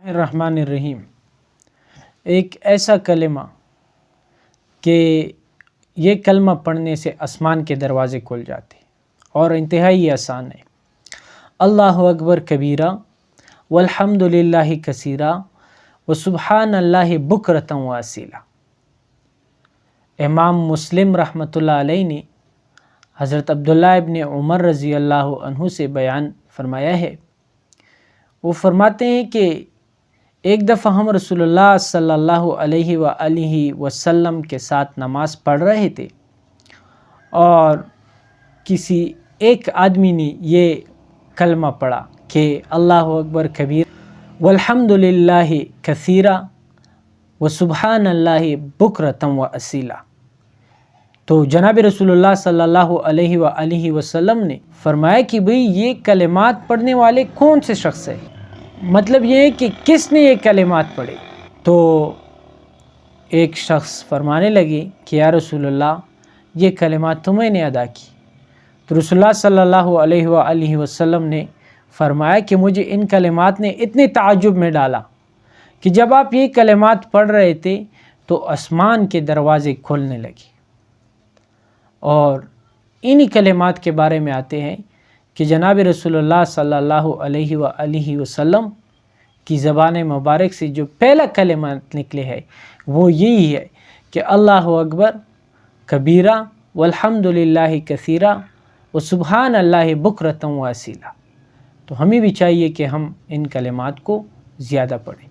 الرحمن الرحیم ایک ایسا کلمہ کہ یہ کلمہ پڑھنے سے آسمان کے دروازے کھل جاتے اور انتہائی آسان ہے۔ اللہ اکبر کبیرہ والحمد للہ کثیرہ وسبحان اللہ بکرۃ واصیلا۔ امام مسلم رحمۃ اللہ علیہ نے حضرت عبداللہ ابن عمر رضی اللہ عنہ سے بیان فرمایا ہے، وہ فرماتے ہیں کہ ایک دفعہ ہم رسول اللہ صلی اللہ علیہ وآلہ وسلم کے ساتھ نماز پڑھ رہے تھے اور کسی ایک آدمی نے یہ کلمہ پڑھا کہ اللہ اکبر کبیر والحمد للہ کثیرہ وسبحان اللہ بکرۃ واصیلا۔ تو جناب رسول اللہ صلی اللہ علیہ وآلہ وسلم نے فرمایا کہ بھئی یہ کلمات پڑھنے والے کون سے شخص ہیں، مطلب یہ ہے کہ کس نے یہ کلمات پڑھے۔ تو ایک شخص فرمانے لگے کہ یا رسول اللہ یہ کلمات تو میں نے ادا کی۔ تو رسول اللہ صلی اللہ علیہ وآلہ وسلم نے فرمایا کہ مجھے ان کلمات نے اتنے تعجب میں ڈالا کہ جب آپ یہ کلمات پڑھ رہے تھے تو آسمان کے دروازے کھلنے لگے۔ اور انہی کلمات کے بارے میں آتے ہیں کہ جناب رسول اللہ صلی اللہ علیہ وآلہ وسلم کی زبان مبارک سے جو پہلا کلمات نکلے ہے وہ یہی ہے کہ اللہ اکبر کبیرہ والحمد للہ کثیرہ وسبحان اللہ بکرۃ واصیلا۔ تو ہمیں بھی چاہیے کہ ہم ان کلمات کو زیادہ پڑھیں۔